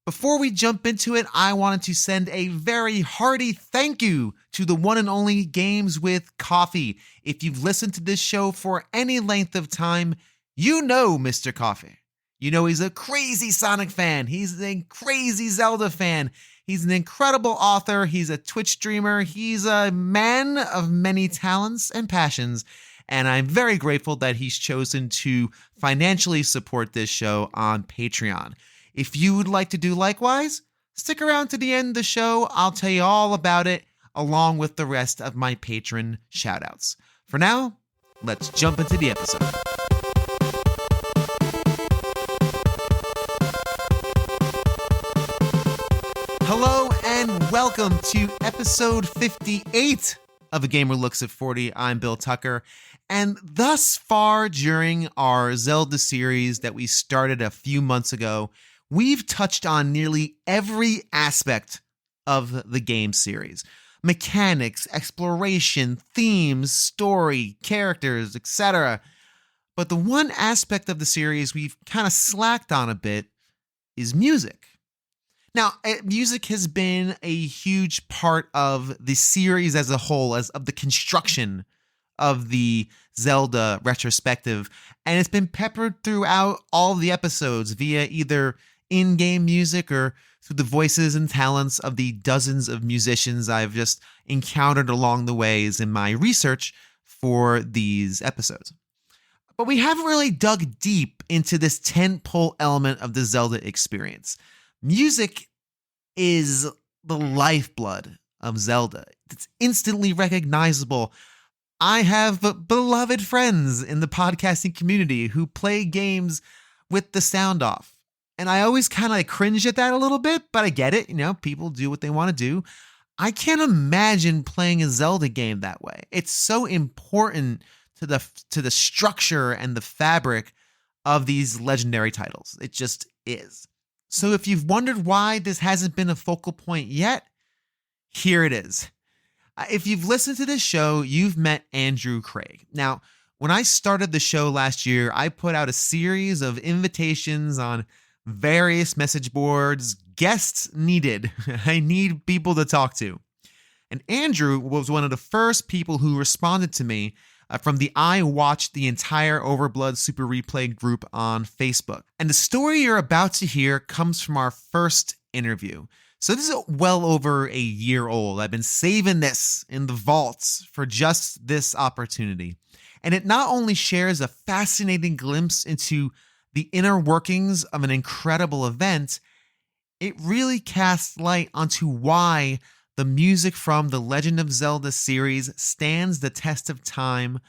Before we jump into it, I wanted to send a very hearty thank you to the one and only Games with Coffee. If you've listened to this show for any length of time, you know Mr. Coffee. You know he's a crazy Sonic fan. He's a crazy Zelda fan. He's an incredible author. He's a Twitch streamer. He's a man of many talents and passions. And I'm very grateful that he's chosen to financially support this show on Patreon. If you would like to do likewise, stick around to the end of the show. I'll tell you all about it, along with the rest of my patron shoutouts. For now, let's jump into the episode. Hello and welcome to episode 58 of A Gamer Looks at 40. I'm Bill Tucker. And thus far during our Zelda series that we started a few months ago, we've touched on nearly every aspect of the game series. Mechanics, exploration, themes, story, characters, etc. But the one aspect of the series we've kind of slacked on a bit is music. Now, music has been a huge part of the series as a whole, as of the construction of the Zelda retrospective, and it's been peppered throughout all the episodes via either in-game music or through the voices and talents of the dozens of musicians I've just encountered along the ways in my research for these episodes. But we haven't really dug deep into this tentpole element of the Zelda experience. Music is the lifeblood of Zelda. It's instantly recognizable. I have beloved friends in the podcasting community who play games with the sound off. And I always kind of cringe at that a little bit, but I get it. You know, people do what they want to do. I can't imagine playing a Zelda game that way. It's so important to the structure and the fabric of these legendary titles. It just is. So if you've wondered why this hasn't been a focal point yet, here it is. If you've listened to this show, you've met Andrew Craig. Now, when I started the show last year, I put out a series of invitations on various message boards, guests needed. I need people to talk to. And Andrew was one of the first people who responded to me from the I Watched the Entire Overblood Super Replay group on Facebook. And the story you're about to hear comes from our first interview. So this is well over a year old. I've been saving this in the vaults for just this opportunity. And it not only shares a fascinating glimpse into the inner workings of an incredible event, it really casts light onto why the music from the Legend of Zelda series stands the test of time,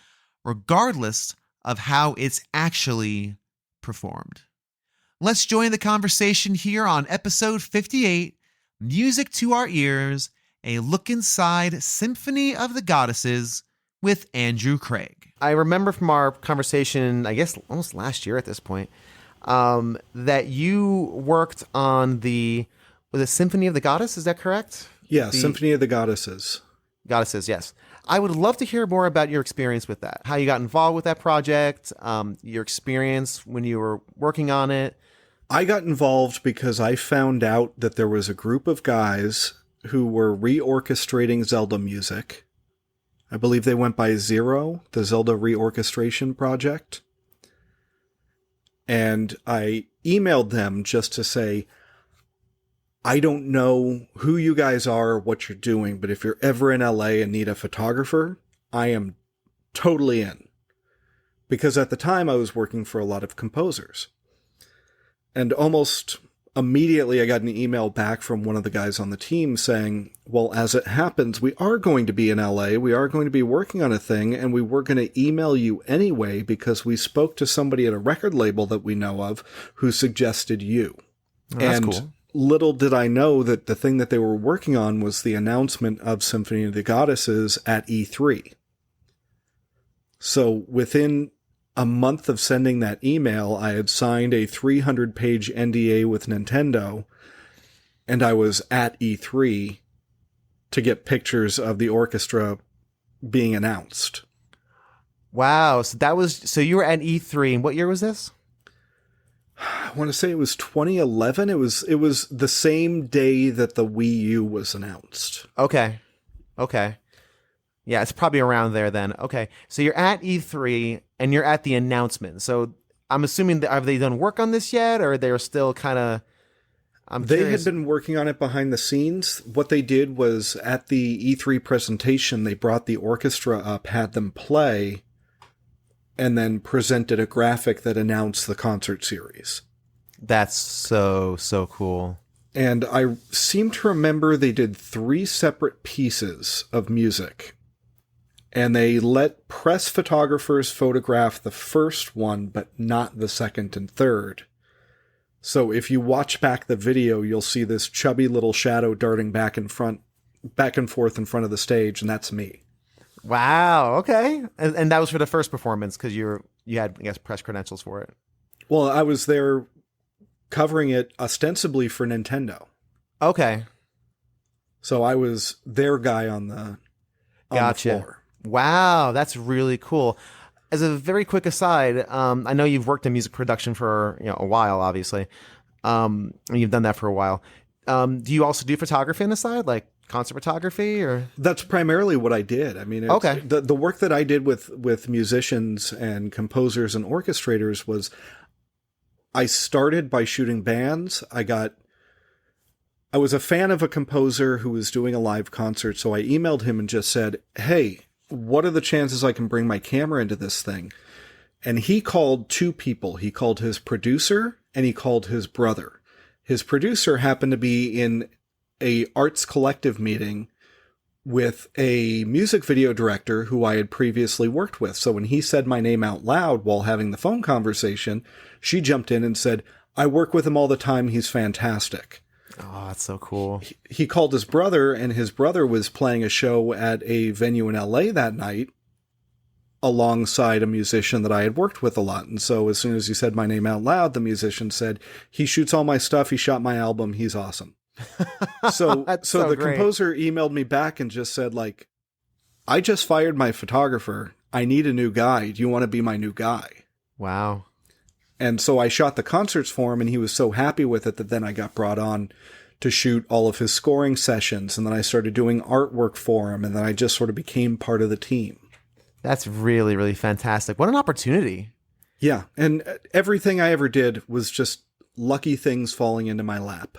regardless of how it's actually performed. Let's join the conversation here on episode 58, Music to Our Ears, a look inside Symphony of the Goddesses with Andrew Craig. I remember from our conversation, I guess almost last year at this point, that you worked on the Symphony of the Goddess, is that correct? Yeah, Symphony of the Goddesses. Goddesses, yes. I would love to hear more about your experience with that, how you got involved with that project, your experience when you were working on it. I got involved because I found out that there was a group of guys who were reorchestrating Zelda music. I believe they went by Zero, the Zelda Reorchestration Project. And I emailed them just to say, I don't know who you guys are or what you're doing, but if you're ever in LA and need a photographer, I am totally in. Because at the time I was working for a lot of composers. And almost immediately I got an email back from one of the guys on the team saying, well, as it happens, we are going to be in LA, we are going to be working on a thing, and we were going to email you anyway because we spoke to somebody at a record label that we know of who suggested you. Oh, that's and cool. Little did I know that the thing that they were working on was the announcement of Symphony of the Goddesses at E3. So within a month of sending that email, I had signed a 300-page NDA with Nintendo, and I was at E3 to get pictures of the orchestra being announced. Wow. So you were at E3, and what year was this? I want to say it was 2011. It was the same day that the Wii U was announced. Okay. Yeah, it's probably around there then. Okay. So you're at E3 and you're at the announcement. So I'm assuming that have they done work on this yet, or they're still kind of They had been working on it behind the scenes. What they did was at the E3 presentation, they brought the orchestra up, had them play, and then presented a graphic that announced the concert series. That's so cool. And I seem to remember they did 3 separate pieces of music. And they let press photographers photograph the first one, but not the second and third. So if you watch back the video, you'll see this chubby little shadow darting back and forth in front of the stage, and that's me. Wow. Okay. And that was for the first performance because you had, I guess, press credentials for it. Well, I was there covering it ostensibly for Nintendo. Okay. So I was their guy on the floor. Wow, that's really cool. As a very quick aside, I know you've worked in music production for a while, obviously. And you've done that for a while. Do you also do photography on the side, like concert photography, or? That's primarily what I did. I mean, okay. The work that I did with musicians and composers and orchestrators was I started by shooting bands. I was a fan of a composer who was doing a live concert, so I emailed him and just said, hey, what are the chances I can bring my camera into this thing? And he called 2 people. He called his producer and he called his brother. His producer happened to be in a arts collective meeting with a music video director who I had previously worked with. So when he said my name out loud while having the phone conversation, she jumped in and said, I work with him all the time. He's fantastic. Oh, that's so cool. He called his brother, and his brother was playing a show at a venue in LA that night alongside a musician that I had worked with a lot. And so as soon as he said my name out loud, the musician said, he shoots all my stuff. He shot my album. He's awesome. So the great. Composer emailed me back and just said, like, I just fired my photographer. I need a new guy. Do you want to be my new guy? Wow. And so I shot the concerts for him, and he was so happy with it that then I got brought on to shoot all of his scoring sessions, and then I started doing artwork for him, and then I just sort of became part of the team. That's really, really fantastic. What an opportunity. Yeah, and everything I ever did was just lucky things falling into my lap.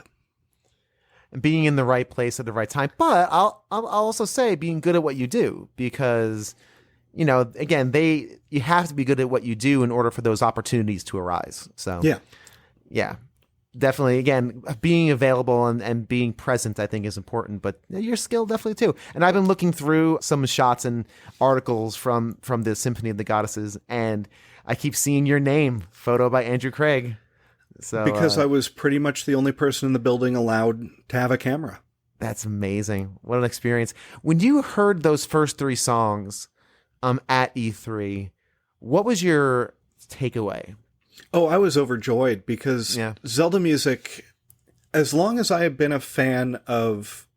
Being in the right place at the right time. But I'll also say being good at what you do, because again, you have to be good at what you do in order for those opportunities to arise. So yeah, definitely. Again, being available and being present, I think, is important. But your skill definitely too. And I've been looking through some shots and articles from the Symphony of the Goddesses, and I keep seeing your name, photo by Andrew Craig. So because I was pretty much the only person in the building allowed to have a camera. That's amazing. What an experience! When you heard those first 3 songs at E3, what was your takeaway? Oh, I was overjoyed because Zelda music, as long as I have been a fan of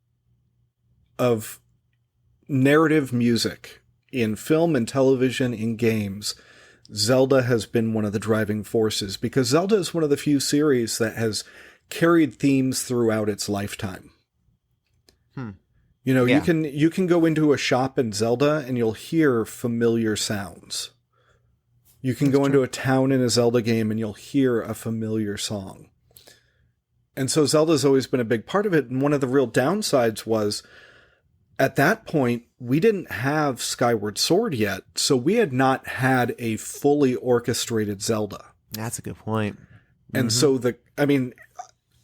narrative music in film and television, in games, Zelda has been one of the driving forces, because Zelda is one of the few series that has carried themes throughout its lifetime. You can go into a shop in Zelda and you'll hear familiar sounds. You can go into a town in a Zelda game and you'll hear a familiar song. And so Zelda's always been a big part of it. And one of the real downsides was, at that point, we didn't have Skyward Sword yet. So we had not had a fully orchestrated Zelda. That's a good point. And so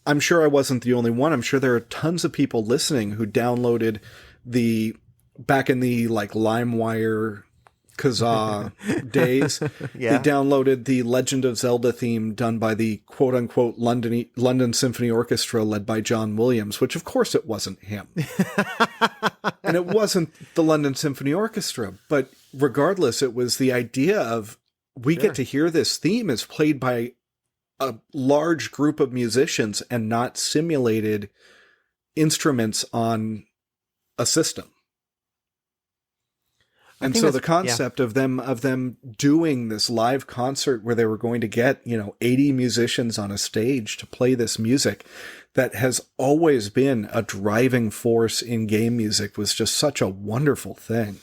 I'm sure I wasn't the only one. I'm sure there are tons of people listening who downloaded back in the LimeWire Kazaa days. They downloaded the Legend of Zelda theme done by the quote unquote London Symphony Orchestra led by John Williams, which of course it wasn't him. And it wasn't the London Symphony Orchestra, but regardless, it was the idea of we get to hear this theme is played by a large group of musicians and not simulated instruments on a system. And so the concept of them doing this live concert where they were going to get, 80 musicians on a stage to play this music that has always been a driving force in game music was just such a wonderful thing.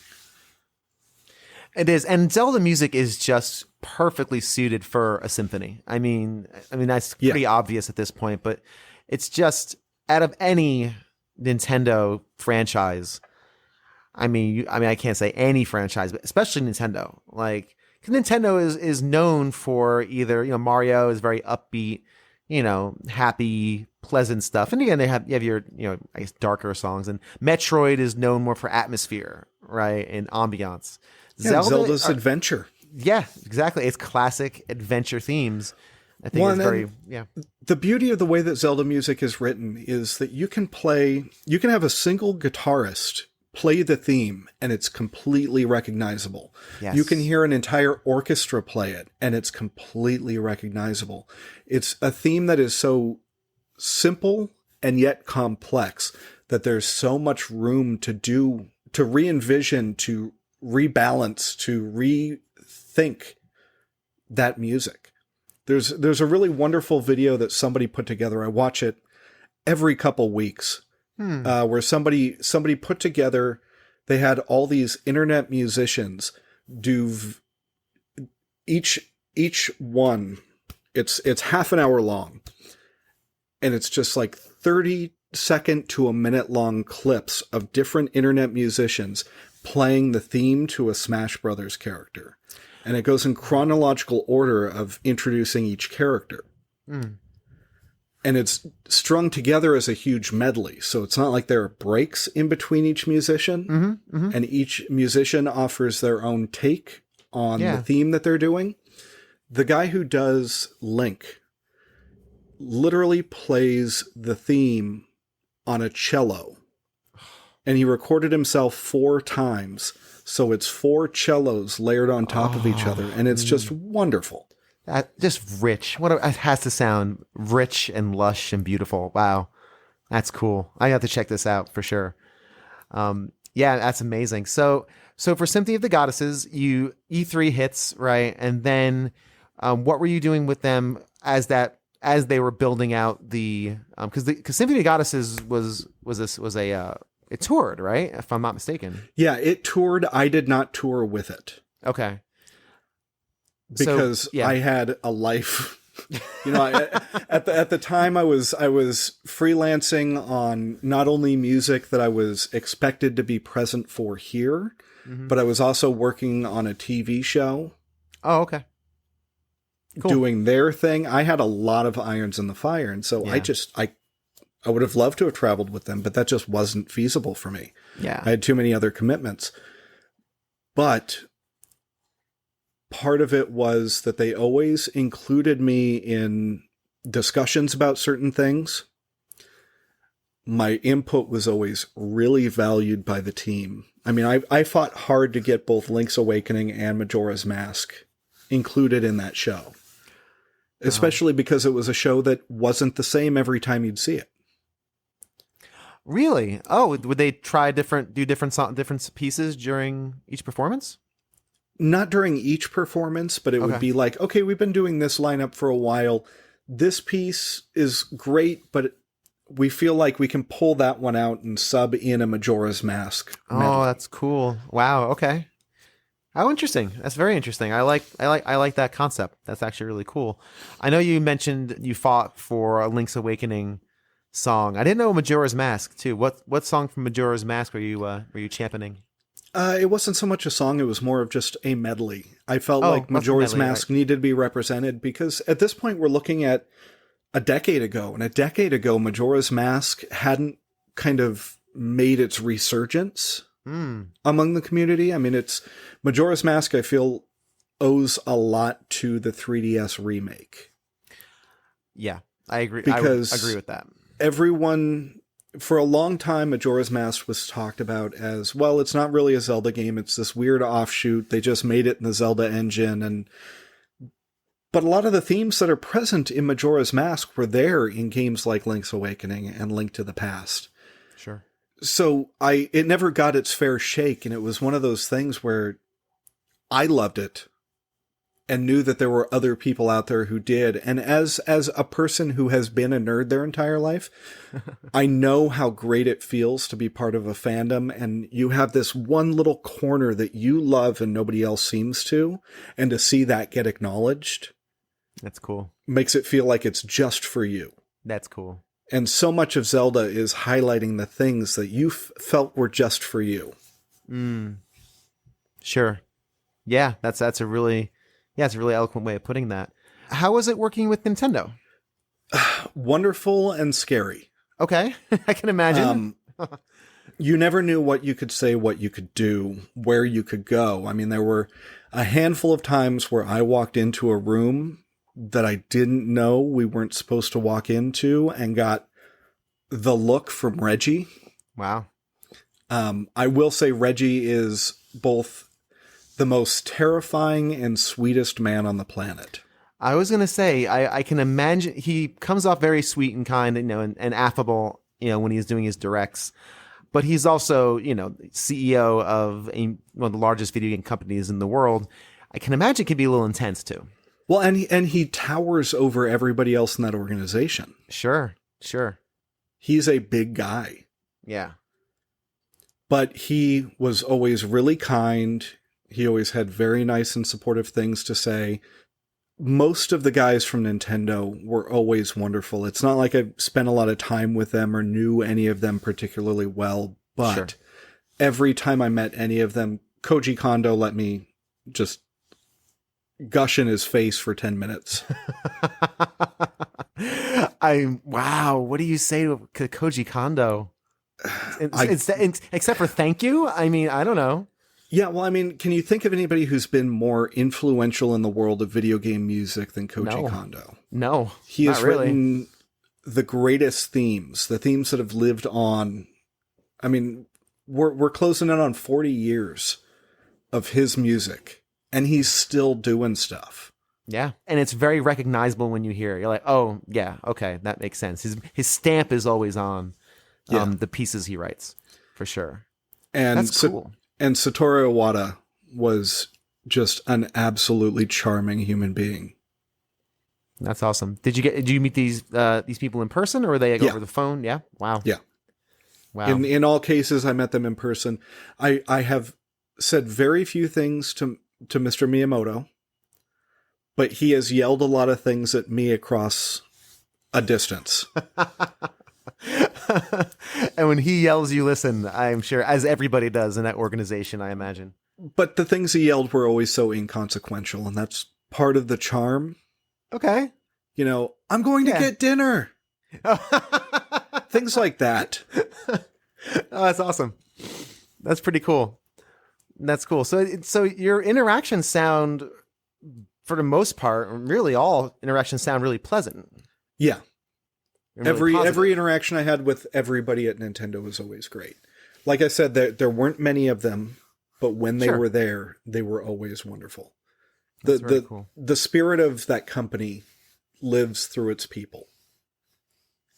It is. And Zelda music is just perfectly suited for a symphony. I mean, that's pretty obvious at this point, but it's just out of any Nintendo franchise. I mean, I can't say any franchise, but especially Nintendo. Like, 'cause Nintendo is known for either, Mario is very upbeat, happy, pleasant stuff. And again, you have your, I guess darker songs. And Metroid is known more for atmosphere, right? And ambiance. Yeah, Zelda's adventure. Yeah, exactly. It's classic adventure themes. I think it's very, The beauty of the way that Zelda music is written is that you can have a single guitarist play the theme and it's completely recognizable. Yes. You can hear an entire orchestra play it and it's completely recognizable. It's a theme that is so simple and yet complex that there's so much room to re-envision, to rebalance, to rethink that music. There's a really wonderful video that somebody put together. I watch it every couple weeks. Where somebody put together, they had all these internet musicians do each one. It's half an hour long, and it's just like 30-second to a minute long clips of different internet musicians playing the theme to a Smash Brothers character, and it goes in chronological order of introducing each character. And it's strung together as a huge medley. So it's not like there are breaks in between each musician. And each musician offers their own take on the theme that they're doing. The guy who does Link literally plays the theme on a cello. And he recorded himself 4 times. So it's 4 cellos layered on top of each other. And it's just wonderful. Just rich. It has to sound rich and lush and beautiful. Wow. That's cool. I have to check this out for sure. That's amazing. So for Symphony of the Goddesses, E3 hits, right? And then what were you doing with them as they were building out the because Symphony of the Goddesses it toured, right? If I'm not mistaken. Yeah, it toured. I did not tour with it. Okay. Because I had a life, at the time I was freelancing on not only music that I was expected to be present for here, but I was also working on a TV show. Oh, okay. Cool. Doing their thing. I had a lot of irons in the fire. And so I would have loved to have traveled with them, but that just wasn't feasible for me. Yeah. I had too many other commitments. But part of it was that they always included me in discussions about certain things. My input was always really valued by the team. I mean, I fought hard to get both Link's Awakening and Majora's Mask included in that show. Especially because it was a show that wasn't the same every time you'd see it. Really? Oh, would they try different pieces during each performance? Not during each performance, but it would be like, okay, we've been doing this lineup for a while. This piece is great, but we feel like we can pull that one out and sub in a Majora's Mask medley. Oh, that's cool. Wow. Okay. How interesting. That's very interesting. I like that concept. That's actually really cool. I know you mentioned you fought for a Link's Awakening song. I didn't know Majora's Mask too. What song from Majora's Mask were you championing? It wasn't so much a song, it was more of just a medley. I felt like Majora's Mask needed to be represented because at this point we're looking at a decade ago. And a decade ago, Majora's Mask hadn't kind of made its resurgence among the community. I mean, Majora's Mask, I feel, owes a lot to the 3DS remake. Yeah, I agree. Because I agree with that. Everyone... For a long time, Majora's Mask was talked about as, well, it's not really a Zelda game. It's this weird offshoot. They just made it in the Zelda engine. But a lot of the themes that are present in Majora's Mask were there in games like Link's Awakening and Link to the Past. Sure. So it never got its fair shake, and it was one of those things where I loved it and knew that there were other people out there who did. And as a person who has been a nerd their entire life, I know how great it feels to be part of a fandom, and you have this one little corner that you love and nobody else seems to, and to see that get acknowledged. That's cool. Makes it feel like it's just for you. That's cool. And so much of Zelda is highlighting the things that you felt were just for you. Sure. Yeah, that's a really eloquent way of putting that. How was it working with Nintendo? Wonderful and scary. Okay, I can imagine. You never knew what you could say, what you could do, where you could go. I mean, there were a handful of times where I walked into a room that I didn't know we weren't supposed to walk into and got the look from Reggie. Wow. I will say Reggie is both the most terrifying and sweetest man on the planet. I was going to say, I can imagine he comes off very sweet and kind, and affable, when he's doing his directs. But he's also, CEO of one of the largest video game companies in the world. I can imagine it can be a little intense too. Well, and he towers over everybody else in that organization. Sure. He's a big guy. Yeah. But he was always really kind. He always had very nice and supportive things to say. Most of the guys from Nintendo were always wonderful. It's not like I spent a lot of time with them or knew any of them particularly well, but Sure. Every time I met any of them, Koji Kondo let me just gush in his face for 10 minutes. Wow. What do you say to Koji Kondo? Except for thank you? I mean, I don't know. Yeah, well, I mean, can you think of anybody who's been more influential in the world of video game music than Koji Kondo? No, he has not really. written the greatest themes, the themes that have lived on. I mean, we're closing in on 40 years of his music, and he's still doing stuff. Yeah, and it's very recognizable when you hear it. You're like, oh, yeah, okay, that makes sense. His stamp is always on the pieces he writes, for sure. And that's cool. And Satoru Iwata was just an absolutely charming human being. That's awesome. Did you meet these people in person, or were they over the phone? Yeah. Wow. Yeah. Wow. In all cases, I met them in person. I have said very few things to Mr. Miyamoto, but he has yelled a lot of things at me across a distance. And when he yells, you listen, I'm sure, as everybody does in that organization, I imagine. But the things he yelled were always so inconsequential, and that's part of the charm. Okay. I'm going to get dinner. Things like that. Oh, that's awesome. That's pretty cool. That's cool. So your interactions sound, for the most part, really all interactions sound really pleasant. Yeah. Really every interaction I had with everybody at Nintendo was always great. Like I said, there weren't many of them, but when they were there, they were always wonderful. That's very cool. The spirit of that company lives through its people.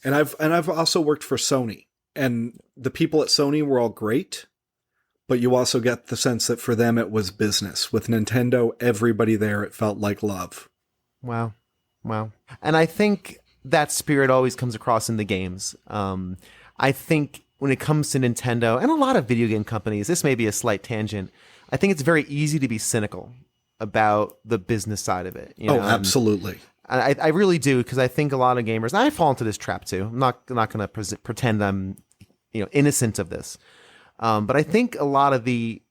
And I've also worked for Sony, and the people at Sony were all great, but you also get the sense that for them it was business. With Nintendo, everybody there, it felt like love. Wow. And I think that spirit always comes across in the games. I think when it comes to Nintendo and a lot of video game companies, this may be a slight tangent, I think it's very easy to be cynical about the business side of it. Absolutely. I really do, because I think a lot of gamers, and I fall into this trap too. I'm not going to pretend I'm innocent of this. But I think a lot of we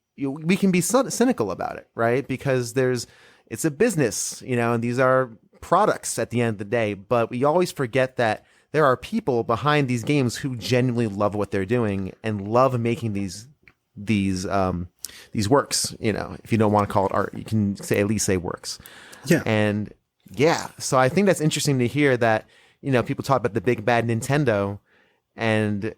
can be cynical about it, right? Because it's a business, and these are products at the end of the day, but we always forget that there are people behind these games who genuinely love what they're doing and love making these works. If you don't want to call it art, you can at least say works. Yeah. And yeah, so I think that's interesting to hear that, people talk about the big bad Nintendo, and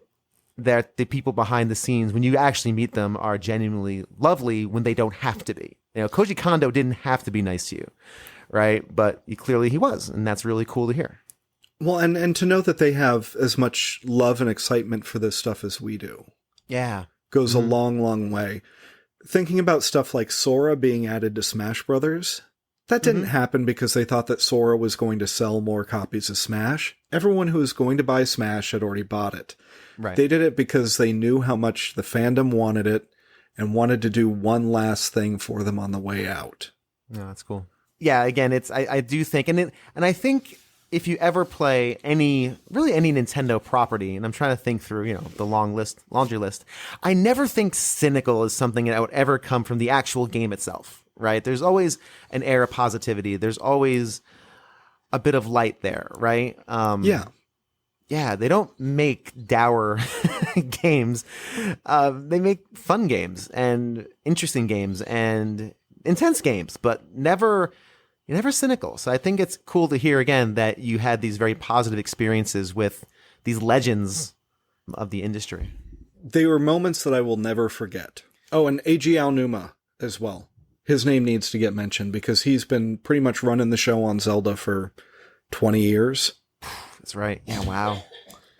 that the people behind the scenes, when you actually meet them, are genuinely lovely when they don't have to be. Koji Kondo didn't have to be nice to you. Right. But clearly he was. And that's really cool to hear. Well, and to know that they have as much love and excitement for this stuff as we do. Yeah. goes a long, long way. Thinking about stuff like Sora being added to Smash Brothers, that didn't happen because they thought that Sora was going to sell more copies of Smash. Everyone who was going to buy Smash had already bought it. Right. They did it because they knew how much the fandom wanted it and wanted to do one last thing for them on the way out. No, that's cool. Yeah, again, I do think, and I think if you ever play any Nintendo property, and I'm trying to think through, the laundry list, I never think cynical is something that would ever come from the actual game itself, right? There's always an air of positivity. There's always a bit of light there, right? Yeah, they don't make dour games. They make fun games and interesting games and intense games, but you're never cynical. So I think it's cool to hear again that you had these very positive experiences with these legends of the industry. They were moments that I will never forget. Oh, and A.G. Aonuma as well. His name needs to get mentioned because he's been pretty much running the show on Zelda for 20 years. That's right. Yeah, wow.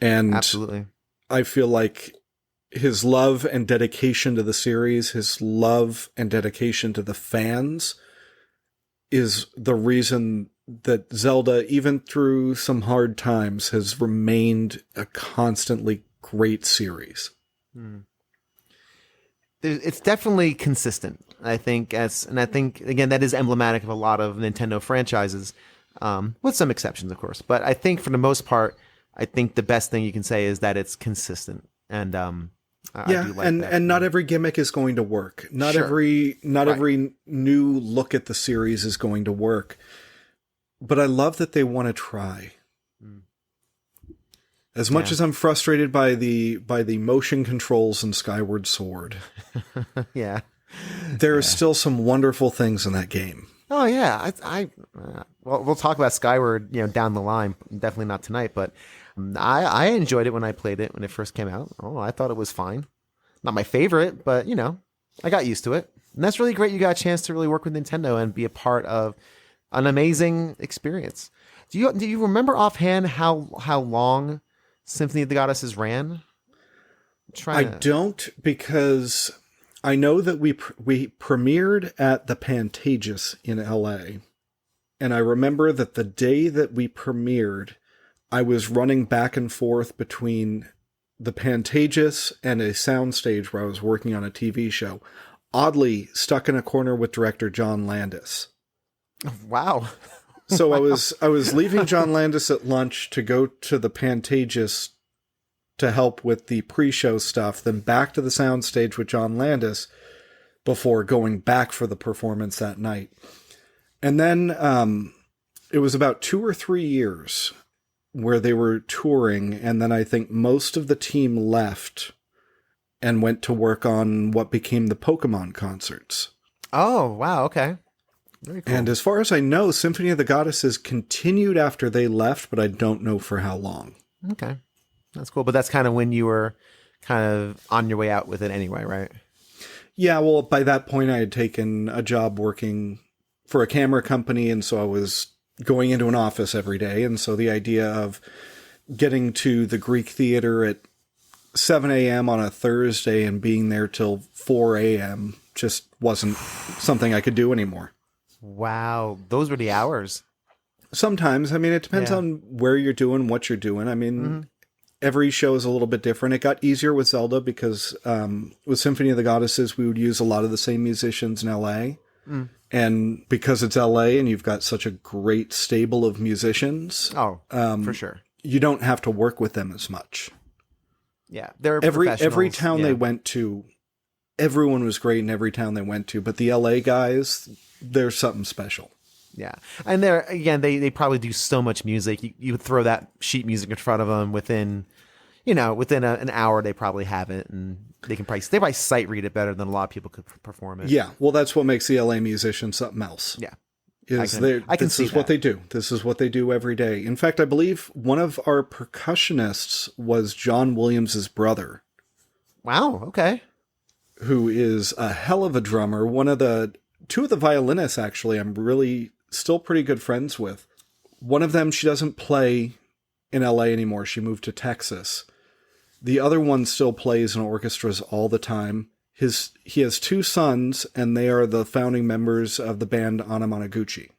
And absolutely. I feel like his love and dedication to the series, his love and dedication to the fans is the reason that Zelda, even through some hard times, has remained a constantly great series. It's definitely consistent, I think, and I think, again, that is emblematic of a lot of Nintendo franchises, with some exceptions, of course. But I think for the most part, I think the best thing you can say is that it's consistent. And I do like that. And not every gimmick is going to work. Not every new look at the series is going to work. But I love that they want to try. As much as I'm frustrated by the motion controls in Skyward Sword. Yeah. There are still some wonderful things in that game. Oh yeah. Well, we'll talk about Skyward, down the line. Definitely not tonight, but I enjoyed it when I played it when it first came out. Oh, I thought it was fine. Not my favorite, but I got used to it. And that's really great. You got a chance to really work with Nintendo and be a part of an amazing experience. Do you remember offhand how long Symphony of the Goddesses ran? I don't, because I know that we premiered at the Pantages in LA. And I remember that the day that we premiered, I was running back and forth between the Pantages and a soundstage where I was working on a TV show. Oddly, stuck in a corner with director John Landis. Wow. So I was leaving John Landis at lunch to go to the Pantages to help with the pre-show stuff, then back to the soundstage with John Landis before going back for the performance that night. And then it was about 2 or 3 years where they were touring, and then I think most of the team left and went to work on what became the Pokemon concerts. Oh, wow, okay. Very cool. And as far as I know, Symphony of the Goddesses continued after they left, but I don't know for how long. Okay. That's cool. But that's kind of when you were kind of on your way out with it anyway, right? Yeah, well, by that point I had taken a job working for a camera company, and so I was going into an office every day. And so the idea of getting to the Greek Theater at 7 a.m. on a Thursday and being there till 4 a.m. just wasn't something I could do anymore. Wow. Those were the hours. Sometimes. I mean, it depends on where you're doing, what you're doing. I mean, every show is a little bit different. It got easier with Zelda because with Symphony of the Goddesses, we would use a lot of the same musicians in LA. And because it's LA and you've got such a great stable of musicians. Oh, for sure. You don't have to work with them as much. Yeah. They're every town they went to, everyone was great in every town they went to. But the LA guys, they're something special. Yeah. And they're, again, they probably do so much music. You throw that sheet music in front of them within an hour, they probably have it, and they probably sight read it better than a lot of people could perform it. Yeah. Well, that's what makes the LA musician something else. Yeah. This is what they do. This is what they do every day. In fact, I believe one of our percussionists was John Williams's brother. Wow. Okay. Who is a hell of a drummer. Two of the violinists, actually, I'm really still pretty good friends with. One of them, she doesn't play in LA anymore. She moved to Texas. The other one still plays in orchestras all the time. He has 2 sons, and they are the founding members of the band Anamanaguchi.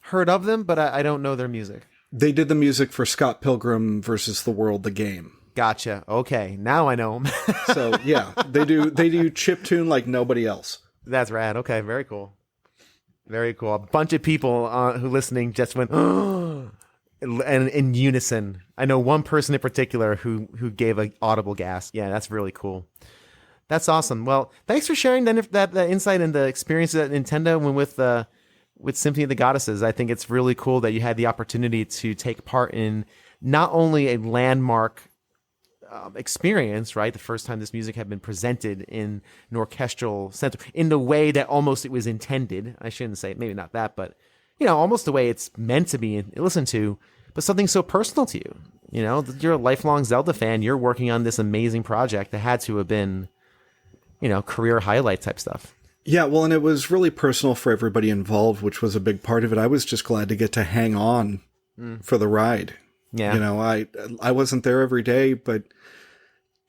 Heard of them, but I don't know their music. They did the music for Scott Pilgrim versus the World, the game. Gotcha. Okay, now I know them. So yeah, they do chiptune like nobody else. That's rad. Okay, very cool. Very cool. A bunch of people who listening just went, oh, and in unison. I know one person in particular who gave an audible gasp. Yeah, that's really cool. That's awesome. Well, thanks for sharing that insight and the experiences at Nintendo when with Symphony of the Goddesses. I think it's really cool that you had the opportunity to take part in not only a landmark experience, right? The first time this music had been presented in an orchestral center in the way that almost it was intended. I shouldn't say, maybe not that, but almost the way it's meant to be listened to, but something so personal to you. You're a lifelong Zelda fan. You're working on this amazing project that had to have been, career highlight type stuff. Yeah, well, and it was really personal for everybody involved, which was a big part of it. I was just glad to get to hang on for the ride. Yeah. I wasn't there every day, but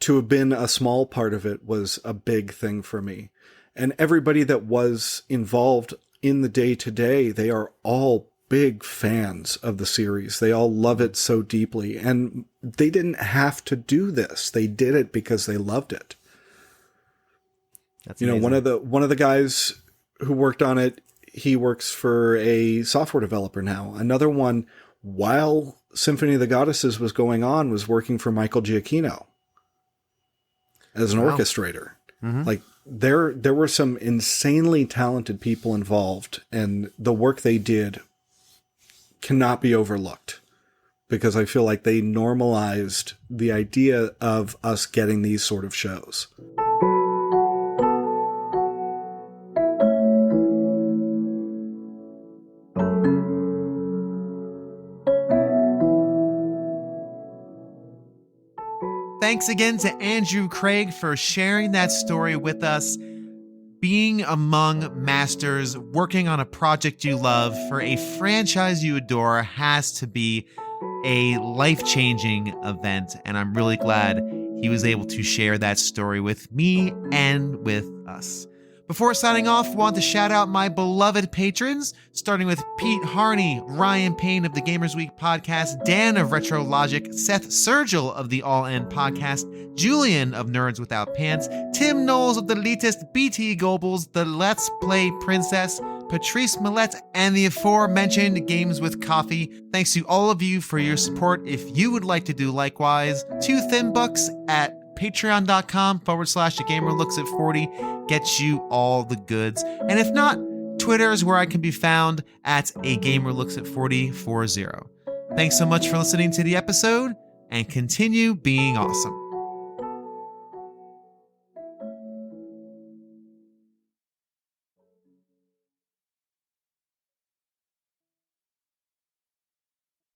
to have been a small part of it was a big thing for me. And everybody that was involved in the day-to-day, they are all big fans of the series. They all love it so deeply. And they didn't have to do this. They did it because they loved it. That's amazing. One of the guys who worked on it, he works for a software developer now. Another one, while Symphony of the Goddesses was going on, was working for Michael Giacchino as an orchestrator. Mm-hmm. Like there were some insanely talented people involved, and the work they did cannot be overlooked, because I feel like they normalized the idea of us getting these sort of shows. Thanks again to Andrew Craig for sharing that story with us. Being among masters, working on a project you love for a franchise you adore has to be a life-changing event, and I'm really glad he was able to share that story with me and with us. Before signing off, I want to shout out my beloved patrons, starting with Pete Harney, Ryan Payne of the Gamers Week podcast, Dan of Retro Logic, Seth Sergil of the All In podcast, Julian of Nerds Without Pants, Tim Knowles of the Elitist, BT Goebbels, the Let's Play Princess, Patrice Millette, and the aforementioned Games with Coffee. Thanks to all of you for your support. If you would like to do likewise, 2 thin bucks at patreon.com/agamerlooksat40 gets you all the goods. And if not, Twitter is where I can be found at agamerlooksat4040. Thanks so much for listening to the episode, and continue being awesome.